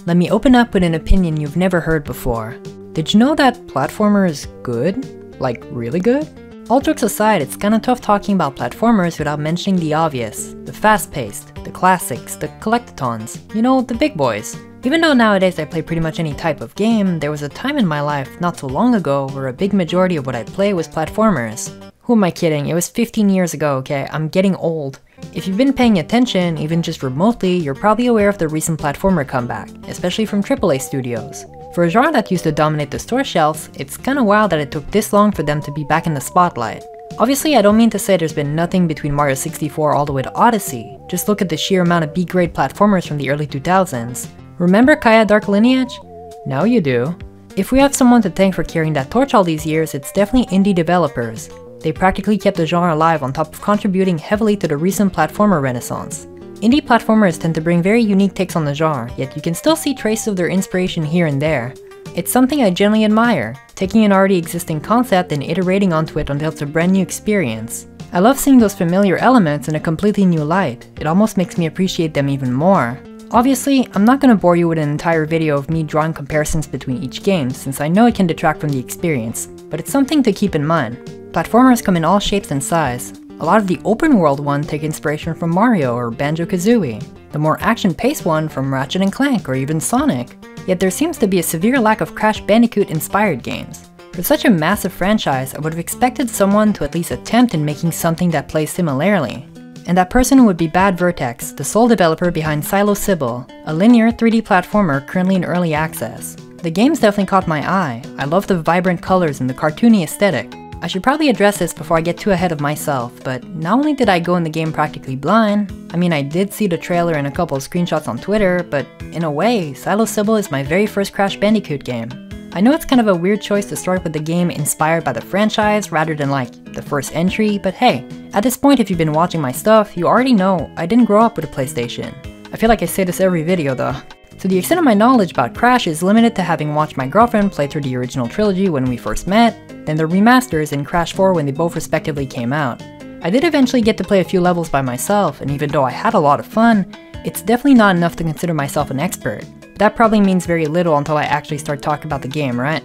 Let me open up with an opinion you've never heard before. Did you know that platformer is good? Like, really good? All jokes aside, it's kinda tough talking about platformers without mentioning the obvious. The fast-paced, the classics, the collectathons, you know, the big boys. Even though nowadays I play pretty much any type of game, there was a time in my life not so long ago where a big majority of what I'd play was platformers. Who am I kidding? It was 15 years ago, okay? I'm getting old. If you've been paying attention, even just remotely, you're probably aware of the recent platformer comeback, especially from AAA studios. For a genre that used to dominate the store shelves, it's kinda wild that it took this long for them to be back in the spotlight. Obviously, I don't mean to say there's been nothing between Mario 64 all the way to Odyssey. Just look at the sheer amount of B-grade platformers from the early 2000s. Remember Kaya Dark Lineage? Now you do. If we have someone to thank for carrying that torch all these years, it's definitely indie developers. They practically kept the genre alive on top of contributing heavily to the recent platformer renaissance. Indie platformers tend to bring very unique takes on the genre, yet you can still see traces of their inspiration here and there. It's something I generally admire, taking an already existing concept and iterating onto it until it's a brand new experience. I love seeing those familiar elements in a completely new light. It almost makes me appreciate them even more. Obviously, I'm not gonna bore you with an entire video of me drawing comparisons between each game, since I know it can detract from the experience, but it's something to keep in mind. Platformers come in all shapes and size. A lot of the open world ones take inspiration from Mario or Banjo-Kazooie, the more action-paced one from Ratchet & Clank or even Sonic. Yet there seems to be a severe lack of Crash Bandicoot inspired games. For such a massive franchise, I would have expected someone to at least attempt in making something that plays similarly. And that person would be Bad Vertex, the sole developer behind PsiloSybil, a linear 3D platformer currently in early access. The game's definitely caught my eye. I love the vibrant colors and the cartoony aesthetic. I should probably address this before I get too ahead of myself, but not only did I go in the game practically blind, I mean I did see the trailer and a couple of screenshots on Twitter, but in a way, PsiloSybil is my very first Crash Bandicoot game. I know it's kind of a weird choice to start with a game inspired by the franchise rather than like the first entry, but hey, at this point if you've been watching my stuff, you already know I didn't grow up with a PlayStation. I feel like I say this every video though. So the extent of my knowledge about Crash is limited to having watched my girlfriend play through the original trilogy when we first met, then the remasters and Crash 4 when they both respectively came out. I did eventually get to play a few levels by myself, and even though I had a lot of fun, it's definitely not enough to consider myself an expert. That probably means very little until I actually start talking about the game, right?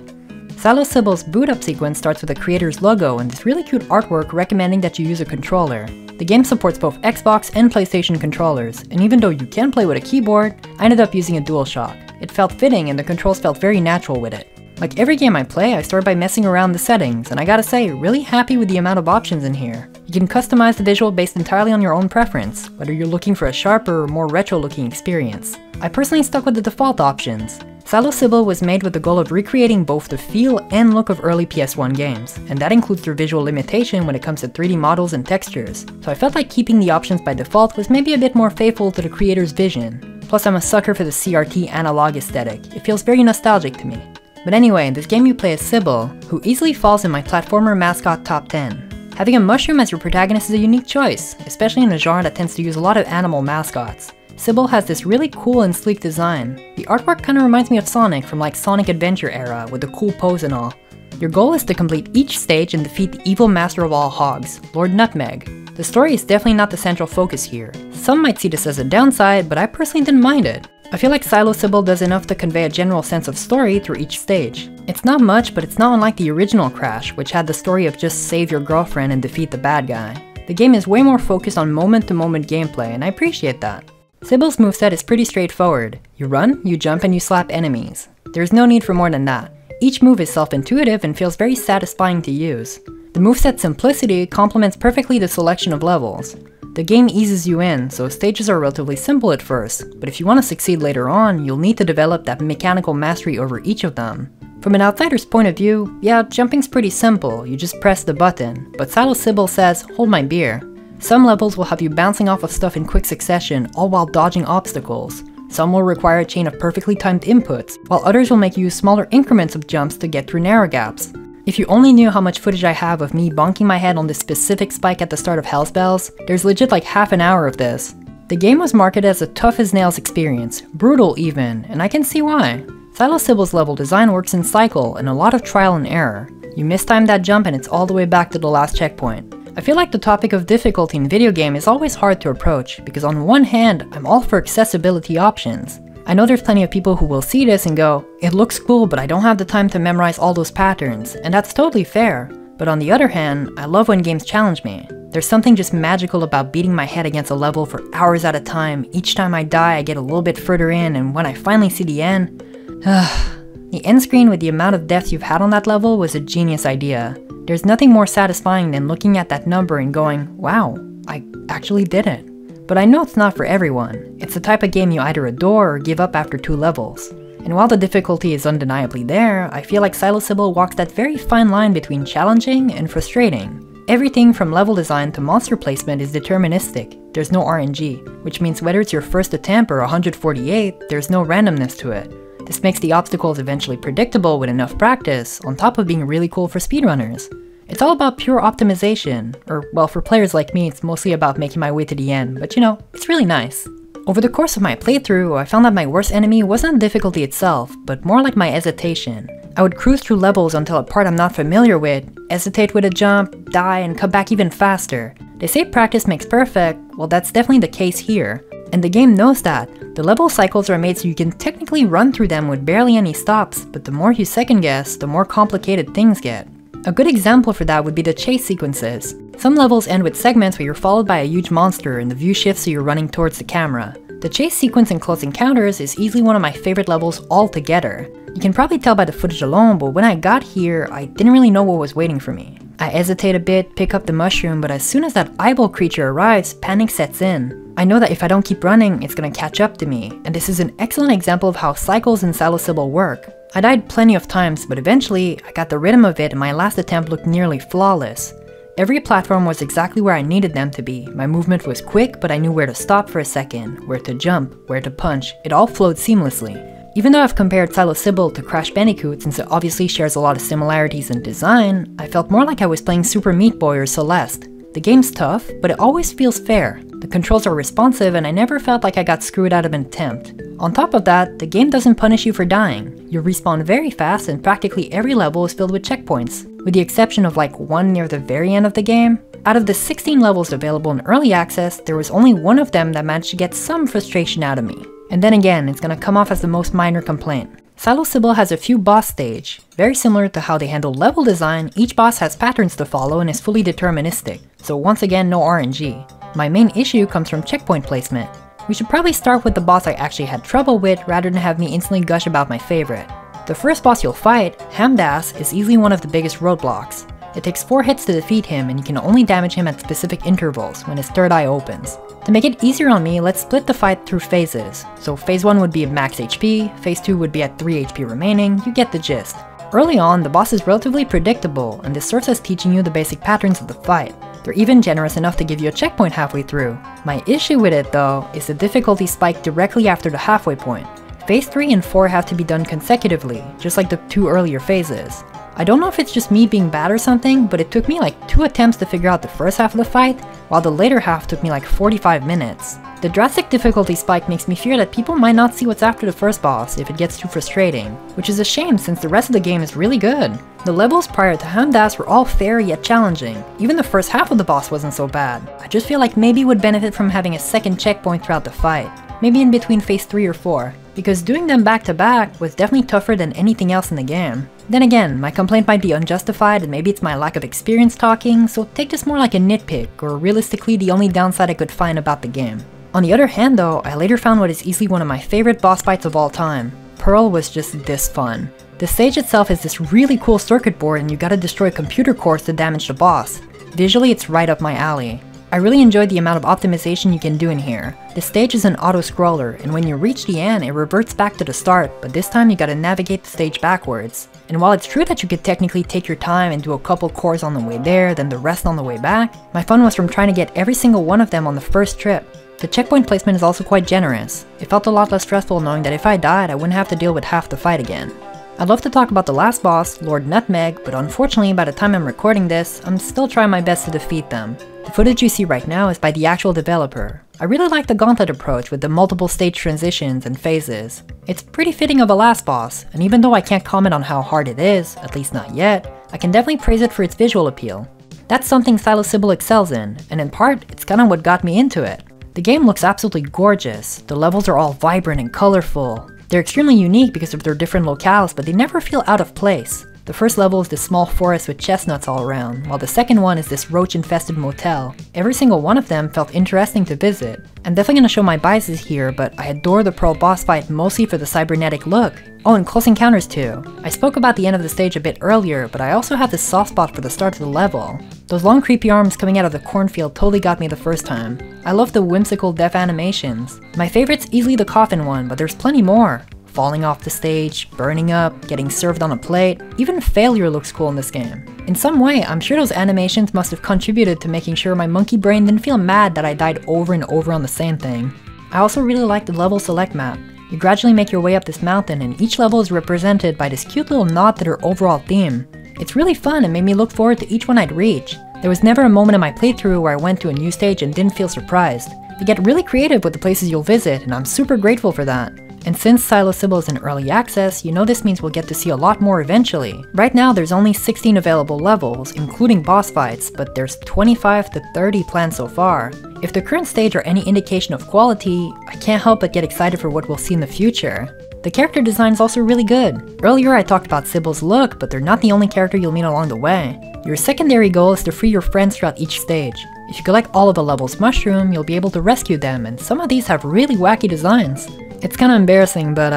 PsiloSybil's boot up sequence starts with the creator's logo and this really cute artwork recommending that you use a controller. The game supports both Xbox and PlayStation controllers, and even though you can play with a keyboard, I ended up using a DualShock. It felt fitting and the controls felt very natural with it. Like every game I play, I start by messing around the settings, and I gotta say, really happy with the amount of options in here. You can customize the visual based entirely on your own preference, whether you're looking for a sharper or more retro looking experience. I personally stuck with the default options. PsiloSybil was made with the goal of recreating both the feel and look of early PS1 games, and that includes their visual limitation when it comes to 3D models and textures, so I felt like keeping the options by default was maybe a bit more faithful to the creator's vision. Plus I'm a sucker for the CRT analog aesthetic, it feels very nostalgic to me. But anyway, in this game you play as Sybil, who easily falls in my platformer mascot top 10. Having a mushroom as your protagonist is a unique choice, especially in a genre that tends to use a lot of animal mascots. Sybil has this really cool and sleek design. The artwork kinda reminds me of Sonic from like Sonic Adventure era with the cool pose and all. Your goal is to complete each stage and defeat the evil master of all hogs, Lord Nutmeg. The story is definitely not the central focus here. Some might see this as a downside, but I personally didn't mind it. I feel like PsiloSybil does enough to convey a general sense of story through each stage. It's not much, but it's not unlike the original Crash, which had the story of just save your girlfriend and defeat the bad guy. The game is way more focused on moment-to-moment gameplay, and I appreciate that. Sybil's moveset is pretty straightforward. You run, you jump, and you slap enemies. There's no need for more than that. Each move is self-intuitive and feels very satisfying to use. The moveset's simplicity complements perfectly the selection of levels. The game eases you in, so stages are relatively simple at first, but if you want to succeed later on, you'll need to develop that mechanical mastery over each of them. From an outsider's point of view, yeah, jumping's pretty simple, you just press the button, but PsiloSybil says, hold my beer. Some levels will have you bouncing off of stuff in quick succession, all while dodging obstacles. Some will require a chain of perfectly timed inputs, while others will make you use smaller increments of jumps to get through narrow gaps. If you only knew how much footage I have of me bonking my head on this specific spike at the start of Hell's Bells, there's legit like half an hour of this. The game was marketed as a tough as nails experience, brutal even, and I can see why. PsiloSybil's level design works in cycle and a lot of trial and error. You mistime that jump and it's all the way back to the last checkpoint. I feel like the topic of difficulty in video game is always hard to approach, because on one hand, I'm all for accessibility options. I know there's plenty of people who will see this and go, it looks cool but I don't have the time to memorize all those patterns, and that's totally fair. But on the other hand, I love when games challenge me. There's something just magical about beating my head against a level for hours at a time. Each time I die I get a little bit further in, and when I finally see the end, the end screen with the amount of deaths you've had on that level was a genius idea. There's nothing more satisfying than looking at that number and going, wow, I actually did it. But I know it's not for everyone. It's the type of game you either adore or give up after 2 levels. And while the difficulty is undeniably there, I feel like PsiloSybil walks that very fine line between challenging and frustrating. Everything from level design to monster placement is deterministic. There's no RNG, which means whether it's your first attempt or 148, there's no randomness to it. This makes the obstacles eventually predictable with enough practice, on top of being really cool for speedrunners. It's all about pure optimization, or well, for players like me it's mostly about making my way to the end, but you know, it's really nice. Over the course of my playthrough, I found that my worst enemy wasn't the difficulty itself, but more like my hesitation. I would cruise through levels until a part I'm not familiar with, hesitate with a jump, die, and come back even faster. They say practice makes perfect, well that's definitely the case here. And the game knows that. The level cycles are made so you can technically run through them with barely any stops, but the more you second guess, the more complicated things get. A good example for that would be the chase sequences. Some levels end with segments where you're followed by a huge monster and the view shifts so you're running towards the camera. The chase sequence in Close Encounters is easily one of my favorite levels altogether. You can probably tell by the footage alone, but when I got here, I didn't really know what was waiting for me. I hesitate a bit, pick up the mushroom, but as soon as that eyeball creature arrives, panic sets in. I know that if I don't keep running, it's gonna catch up to me, and this is an excellent example of how cycles in PsiloSybil work. I died plenty of times, but eventually, I got the rhythm of it and my last attempt looked nearly flawless. Every platform was exactly where I needed them to be. My movement was quick, but I knew where to stop for a second, where to jump, where to punch. It all flowed seamlessly. Even though I've compared PsiloSybil to Crash Bandicoot since it obviously shares a lot of similarities in design, I felt more like I was playing Super Meat Boy or Celeste. The game's tough, but it always feels fair. The controls are responsive and I never felt like I got screwed out of an attempt. On top of that, the game doesn't punish you for dying. You respawn very fast and practically every level is filled with checkpoints, with the exception of like one near the very end of the game. Out of the 16 levels available in early access, there was only one of them that managed to get some frustration out of me. And then again, it's gonna come off as the most minor complaint. PsiloSybil has a few boss stage. Very similar to how they handle level design, each boss has patterns to follow and is fully deterministic, so once again no RNG. My main issue comes from checkpoint placement. We should probably start with the boss I actually had trouble with rather than have me instantly gush about my favorite. The first boss you'll fight, Hamdas, is easily one of the biggest roadblocks. It takes 4 hits to defeat him and you can only damage him at specific intervals when his third eye opens. To make it easier on me, let's split the fight through phases. So phase 1 would be at max HP, phase 2 would be at 3 HP remaining, you get the gist. Early on, the boss is relatively predictable and this serves as teaching you the basic patterns of the fight. They're even generous enough to give you a checkpoint halfway through. My issue with it though, is the difficulty spike directly after the halfway point. Phase 3 and 4 have to be done consecutively, just like the 2 earlier phases. I don't know if it's just me being bad or something, but it took me like 2 attempts to figure out the first half of the fight, while the later half took me like 45 minutes. The drastic difficulty spike makes me fear that people might not see what's after the first boss if it gets too frustrating, which is a shame since the rest of the game is really good. The levels prior to Hamdas were all fair yet challenging. Even the first half of the boss wasn't so bad. I just feel like maybe it would benefit from having a second checkpoint throughout the fight, maybe in between phase 3 or 4, because doing them back to back was definitely tougher than anything else in the game. Then again, my complaint might be unjustified and maybe it's my lack of experience talking, so take this more like a nitpick, or realistically the only downside I could find about the game. On the other hand though, I later found what is easily one of my favorite boss fights of all time. Pearl was just this fun. The stage itself is this really cool circuit board and you gotta destroy computer cores to damage the boss. Visually it's right up my alley. I really enjoyed the amount of optimization you can do in here. The stage is an auto-scroller, and when you reach the end, it reverts back to the start, but this time you gotta navigate the stage backwards. And while it's true that you could technically take your time and do a couple cores on the way there, then the rest on the way back, my fun was from trying to get every single one of them on the first trip. The checkpoint placement is also quite generous. It felt a lot less stressful knowing that if I died, I wouldn't have to deal with half the fight again. I'd love to talk about the last boss, Lord Nutmeg, but unfortunately by the time I'm recording this, I'm still trying my best to defeat them. The footage you see right now is by the actual developer. I really like the gauntlet approach with the multiple stage transitions and phases. It's pretty fitting of a last boss, and even though I can't comment on how hard it is, at least not yet, I can definitely praise it for its visual appeal. That's something PsiloSybil excels in, and in part, it's kinda what got me into it. The game looks absolutely gorgeous. The levels are all vibrant and colorful. They're extremely unique because of their different locales, but they never feel out of place. The first level is this small forest with chestnuts all around, while the second one is this roach-infested motel. Every single one of them felt interesting to visit. I'm definitely gonna show my biases here, but I adore the Pearl boss fight mostly for the cybernetic look. Oh, and close encounters too. I spoke about the end of the stage a bit earlier, but I also have this soft spot for the start of the level. Those long creepy arms coming out of the cornfield totally got me the first time. I love the whimsical death animations. My favorite's easily the coffin one, but there's plenty more. Falling off the stage, burning up, getting served on a plate, even failure looks cool in this game. In some way, I'm sure those animations must have contributed to making sure my monkey brain didn't feel mad that I died over and over on the same thing. I also really like the level select map. You gradually make your way up this mountain and each level is represented by this cute little nod to their overall theme. It's really fun and made me look forward to each one I'd reach. There was never a moment in my playthrough where I went to a new stage and didn't feel surprised. They get really creative with the places you'll visit and I'm super grateful for that. And since PsiloSybil is in early access, you know this means we'll get to see a lot more eventually. Right now there's only 16 available levels, including boss fights, but there's 25 to 30 planned so far. If the current stage are any indication of quality, I can't help but get excited for what we'll see in the future. The character design is also really good. Earlier I talked about Sybil's look, but they're not the only character you'll meet along the way. Your secondary goal is to free your friends throughout each stage. If you collect all of the level's mushroom, you'll be able to rescue them, and some of these have really wacky designs. It's kinda embarrassing, but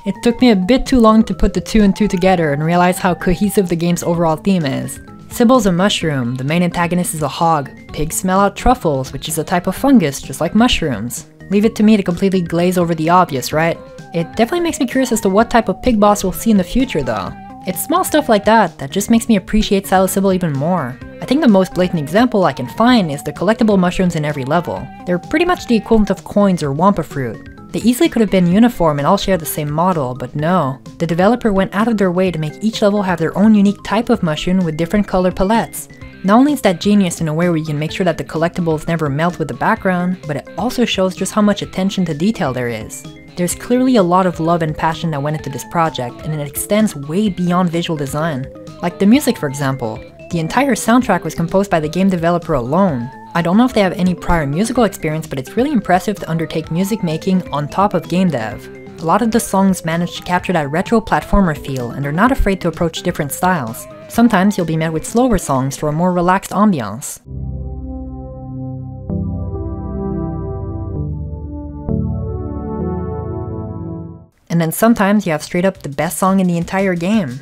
it took me a bit too long to put the 2 and 2 together and realize how cohesive the game's overall theme is. Sybil's a mushroom, the main antagonist is a hog. Pigs smell out truffles, which is a type of fungus, just like mushrooms. Leave it to me to completely glaze over the obvious, right? It definitely makes me curious as to what type of pig boss we'll see in the future though. It's small stuff like that that just makes me appreciate PsiloSybil even more. I think the most blatant example I can find is the collectible mushrooms in every level. They're pretty much the equivalent of coins or wampa fruit. They easily could have been uniform and all share the same model, but no. The developer went out of their way to make each level have their own unique type of mushroom with different color palettes. Not only is that genius in a way where you can make sure that the collectibles never melt with the background, but it also shows just how much attention to detail there is. There's clearly a lot of love and passion that went into this project, and it extends way beyond visual design. Like the music for example. The entire soundtrack was composed by the game developer alone. I don't know if they have any prior musical experience, but it's really impressive to undertake music making on top of game dev. A lot of the songs manage to capture that retro platformer feel, and they're not afraid to approach different styles. Sometimes you'll be met with slower songs for a more relaxed ambiance. And then sometimes you have straight up the best song in the entire game.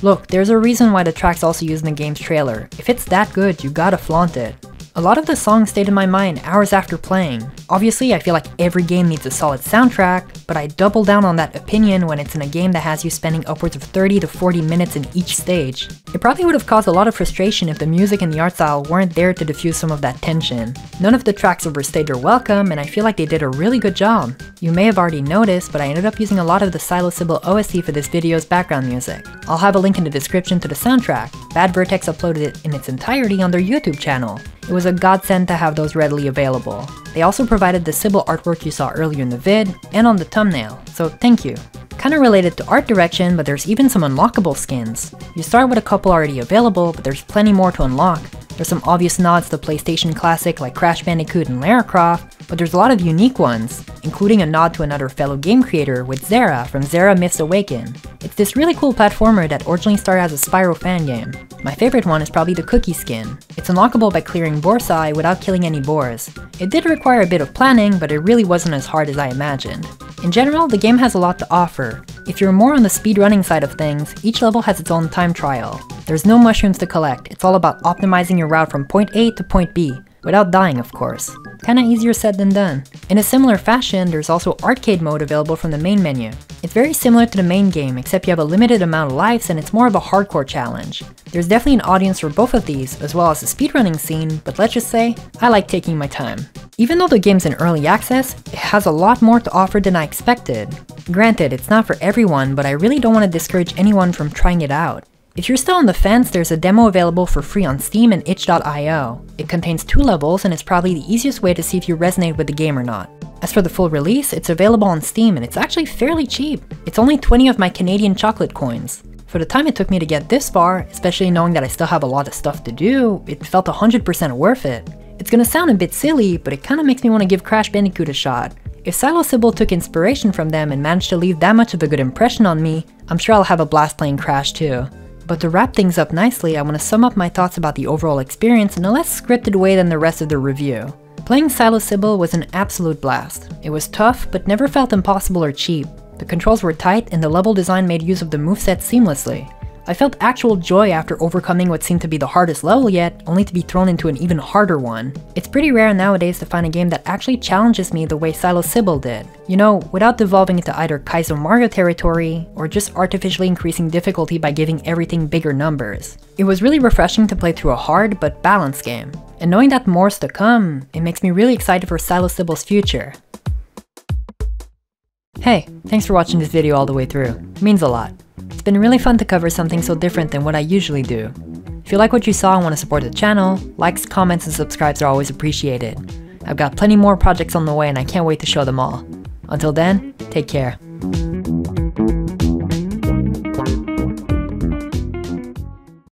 Look, there's a reason why the track's also used in the game's trailer. If it's that good, you gotta flaunt it. A lot of the songs stayed in my mind hours after playing. Obviously, I feel like every game needs a solid soundtrack, but I double down on that opinion when it's in a game that has you spending upwards of 30 to 40 minutes in each stage. It probably would have caused a lot of frustration if the music and the art style weren't there to diffuse some of that tension. None of the tracks overstayed their welcome, and I feel like they did a really good job. You may have already noticed, but I ended up using a lot of the PsiloSybil OST for this video's background music. I'll have a link in the description to the soundtrack. Bad Vertex uploaded it in its entirety on their YouTube channel. It was a godsend to have those readily available. They also provided the Sybil artwork you saw earlier in the vid, and on the thumbnail, so thank you. Kinda related to art direction, but there's even some unlockable skins. You start with a couple already available, but there's plenty more to unlock. There's some obvious nods to PlayStation classic like Crash Bandicoot and Lara Croft, but there's a lot of unique ones, including a nod to another fellow game creator with Zera from Zera Myths Awaken. It's this really cool platformer that originally started as a Spyro fan game. My favorite one is probably the Cookie skin. It's unlockable by clearing Borsai without killing any boars. It did require a bit of planning, but it really wasn't as hard as I imagined. In general, the game has a lot to offer. If you're more on the speedrunning side of things, each level has its own time trial. There's no mushrooms to collect, it's all about optimizing your route from point A to point B, without dying of course. Kinda easier said than done. In a similar fashion, there's also arcade mode available from the main menu. It's very similar to the main game, except you have a limited amount of lives and it's more of a hardcore challenge. There's definitely an audience for both of these, as well as the speedrunning scene, but let's just say, I like taking my time. Even though the game's in early access, it has a lot more to offer than I expected. Granted, it's not for everyone, but I really don't want to discourage anyone from trying it out. If you're still on the fence, there's a demo available for free on Steam and itch.io. It contains 2 levels and it's probably the easiest way to see if you resonate with the game or not. As for the full release, it's available on Steam and it's actually fairly cheap. It's only 20 of my Canadian chocolate coins. For the time it took me to get this far, especially knowing that I still have a lot of stuff to do, it felt 100% worth it. It's gonna sound a bit silly, but it kinda makes me want to give Crash Bandicoot a shot. If PsiloSybil took inspiration from them and managed to leave that much of a good impression on me, I'm sure I'll have a blast playing Crash too. But to wrap things up nicely, I want to sum up my thoughts about the overall experience in a less scripted way than the rest of the review. Playing PsiloSybil was an absolute blast. It was tough, but never felt impossible or cheap. The controls were tight and the level design made use of the moveset seamlessly. I felt actual joy after overcoming what seemed to be the hardest level yet, only to be thrown into an even harder one. It's pretty rare nowadays to find a game that actually challenges me the way PsiloSybil did. You know, without devolving into either Kaizo Mario territory, or just artificially increasing difficulty by giving everything bigger numbers. It was really refreshing to play through a hard but balanced game. And knowing that more's to come, it makes me really excited for PsiloSybil's future. Hey, thanks for watching this video all the way through. It means a lot. It's been really fun to cover something so different than what I usually do. If you like what you saw and want to support the channel, likes, comments, and subscribes are always appreciated. I've got plenty more projects on the way and I can't wait to show them all. Until then, take care.